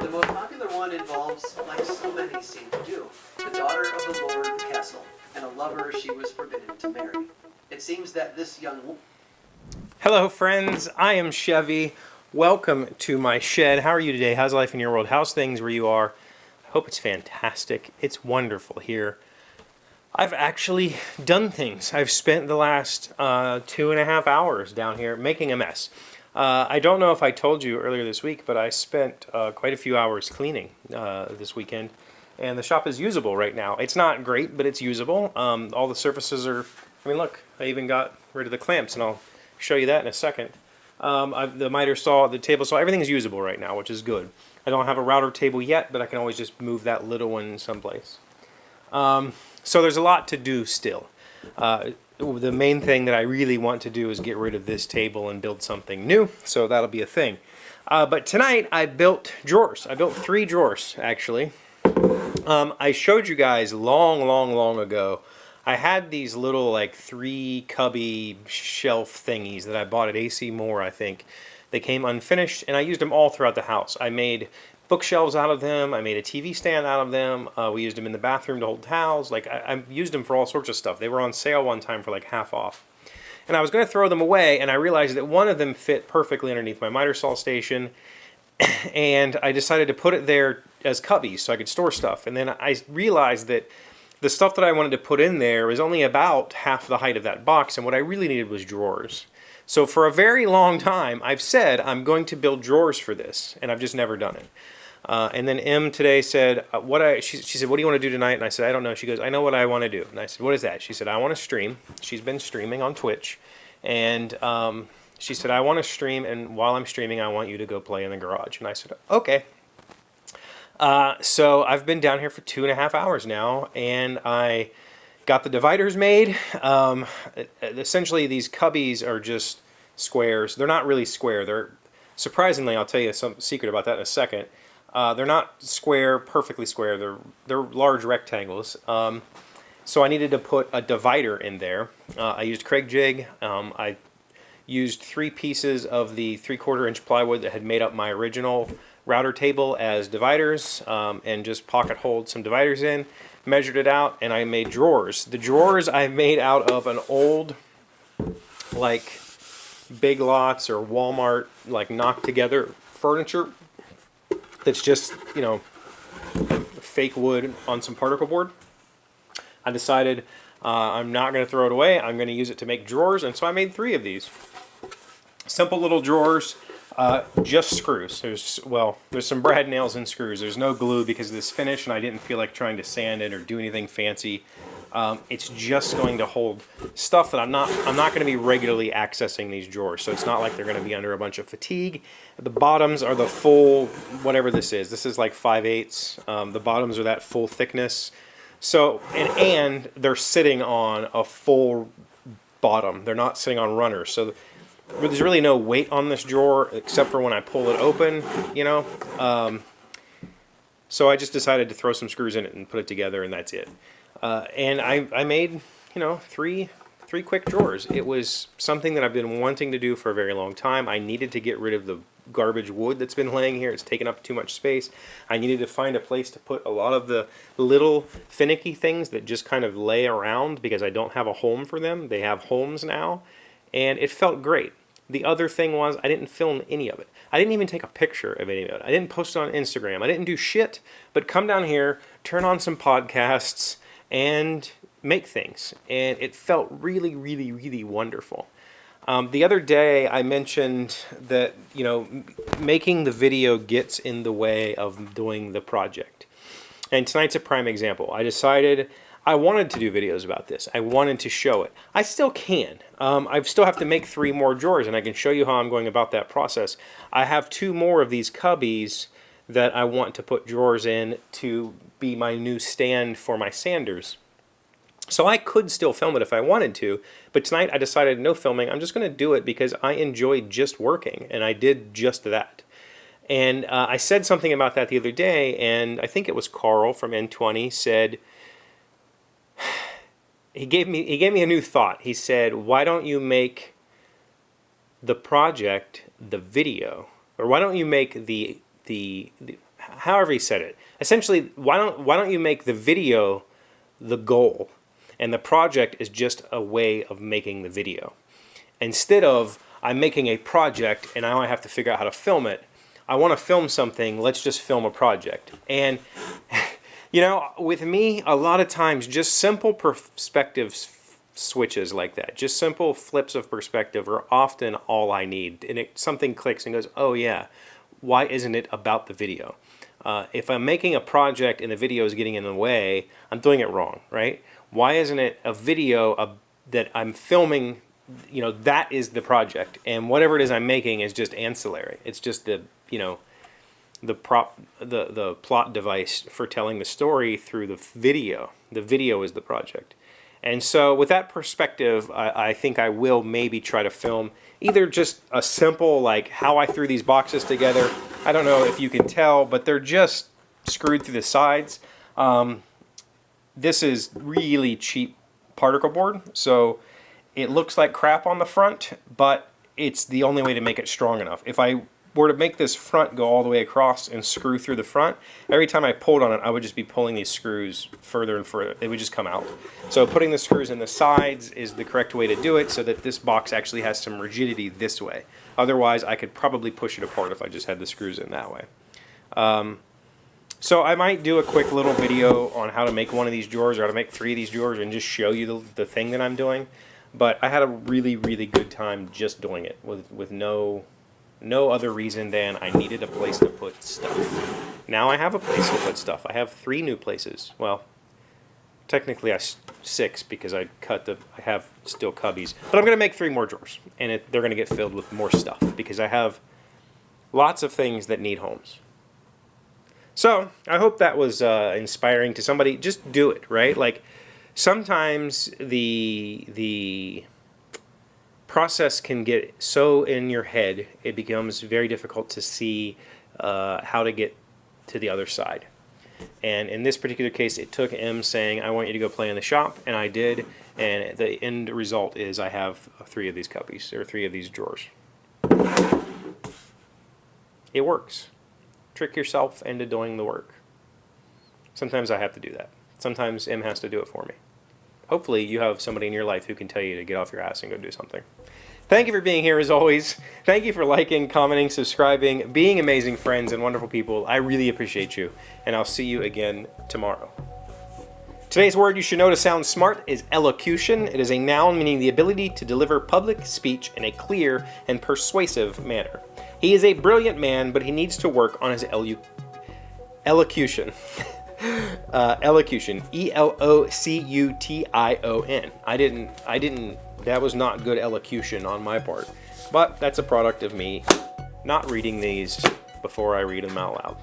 The most popular one involves, like so many seem to do, the daughter of the lord of the castle, and a lover she was forbidden to marry. It seems that this young woman... Hello friends, I am Chevee. Welcome to my shed. How are you today? How's life in your world? How's things where you are? I hope it's fantastic. It's wonderful here. I've actually done things. I've spent the last 2.5 hours down here making a mess. I don't know if I told you earlier this week, but I spent quite a few hours cleaning this weekend, and the shop is usable right now. It's not great, but it's usable. All the surfaces are, I mean, look, I even got rid of the clamps, and I'll show you that in a second. The miter saw, the table saw, everything's usable right now, which is good. I don't have a router table yet, but I can always just move that little one someplace. So there's a lot to do still. The main thing that I really want to do is get rid of this table and build something new, so that'll be a thing. But tonight I built drawers. I built 3 drawers, actually. I showed you guys long ago. I had these little like 3 cubby shelf thingies that I bought at AC Moore, I think. They came unfinished, and I used them all throughout the house. I made bookshelves out of them. I made a TV stand out of them. We used them in the bathroom to hold towels. Like I used them for all sorts of stuff. They were on sale one time for like half off. And I was going to throw them away, and I realized that one of them fit perfectly underneath my miter saw station, and I decided to put it there as cubbies so I could store stuff. And then I realized that the stuff that I wanted to put in there was only about half the height of that box, and what I really needed was drawers. So for a very long time, I've said I'm going to build drawers for this, and I've just never done it. And then Em today said, she said, what do you want to do tonight? And I said, I don't know. She goes, I know what I want to do. And I said, what is that? She said, I want to stream. She's been streaming on Twitch. And she said, I want to stream, and while I'm streaming, I want you to go play in the garage. And I said, okay. So I've been down here for 2.5 hours now, and I got the dividers made. Essentially, these cubbies are just squares. They're not really square. They're, surprisingly, I'll tell you some secret about that in a second. They're not square, perfectly square. They're large rectangles. So I needed to put a divider in there. I used Craig jig. I used 3 pieces of the 3/4 inch plywood that had made up my original router table as dividers, and just pocket holed some dividers in. Measured it out, and I made drawers. The drawers I made out of an old, like, Big Lots or Walmart, like, knocked together furniture that's just, you know, fake wood on some particle board. I decided I'm not going to throw it away. I'm going to use it to make drawers, and so I made 3 of these. Simple little drawers, just screws. There's some brad nails and screws. There's no glue because of this finish, and I didn't feel like trying to sand it or do anything fancy. It's just going to hold stuff that I'm not going to be regularly accessing these drawers, so it's not like they're going to be under a bunch of fatigue. The bottoms are the full, whatever this is. This is like 5/8. The bottoms are that full thickness. So, and they're sitting on a full bottom. They're not sitting on runners. So there's really no weight on this drawer except for when I pull it open, you know. So I just decided to throw some screws in it and put it together, and that's it. And I made, you know, three quick drawers. It was something that I've been wanting to do for a very long time. I needed to get rid of the garbage wood that's been laying here. It's taken up too much space. I needed to find a place to put a lot of the little finicky things that just kind of lay around because I don't have a home for them. They have homes now, and it felt great. The other thing was I didn't film any of it. I didn't even take a picture of any of it. I didn't post it on Instagram. I didn't do shit but come down here, turn on some podcasts, and make things. And it felt really wonderful. The other day I mentioned that, you know, making the video gets in the way of doing the project. And tonight's a prime example. I decided I wanted to do videos about this. I wanted to show it. I still can. I still have to make 3 more drawers, and I can show you how I'm going about that process. I have 2 more of these cubbies that I want to put drawers in to be my new stand for my sanders. So I could still film it if I wanted to, but tonight I decided no filming. I'm just going to do it because I enjoy just working, and I did just that. And I said something about that the other day, and I think it was Carl from N20 said, he gave me a new thought. He said, why don't you make the project the video? Or why don't you make however he said it. Essentially, why don't you make the video the goal, and the project is just a way of making the video. Instead of, I'm making a project and now I have to figure out how to film it. I want to film something, let's just film a project. And, you know, with me, a lot of times, just simple perspective switches like that, just simple flips of perspective are often all I need. And something clicks and goes, oh yeah, why isn't it about the video? If I'm making a project and the video is getting in the way, I'm doing it wrong, right? Why isn't it a video that I'm filming? You know, that is the project, and whatever it is I'm making is just ancillary. It's just the, you know, the plot device for telling the story through the video. The video is the project. And so with that perspective, I think I will maybe try to film either just a simple, like how I threw these boxes together. I don't know if you can tell, but they're just screwed through the sides. This is really cheap particle board, so it looks like crap on the front, but it's the only way to make it strong enough. If I were to make this front go all the way across and screw through the front, every time I pulled on it, I would just be pulling these screws further and further. They would just come out. So putting the screws in the sides is the correct way to do it, so that this box actually has some rigidity this way. Otherwise, I could probably push it apart if I just had the screws in that way. So I might do a quick little video on how to make one of these drawers, or how to make 3 of these drawers, and just show you the thing that I'm doing. But I had a really, really good time just doing it with no other reason than I needed a place to put stuff. Now I have a place to put stuff. I have 3 new places. Well, technically 6 because I have still cubbies. But I'm going to make 3 more drawers, and they're going to get filled with more stuff because I have lots of things that need homes. So I hope that was inspiring to somebody. Just do it, right? Like, sometimes the process can get so in your head, it becomes very difficult to see how to get to the other side. And in this particular case, it took M saying, I want you to go play in the shop, and I did, and the end result is I have 3 of these cubbies, or 3 of these drawers. It works. Trick yourself into doing the work. Sometimes I have to do that. Sometimes M has to do it for me. Hopefully you have somebody in your life who can tell you to get off your ass and go do something. Thank you for being here as always. Thank you for liking, commenting, subscribing, being amazing friends and wonderful people. I really appreciate you, and I'll see you again tomorrow. Today's word you should know to sound smart is elocution. It is a noun meaning the ability to deliver public speech in a clear and persuasive manner. He is a brilliant man, but he needs to work on his elocution. Elocution. E-L-O-C-U-T-I-O-N. I didn't, that was not good elocution on my part. But that's a product of me not reading these before I read them out loud.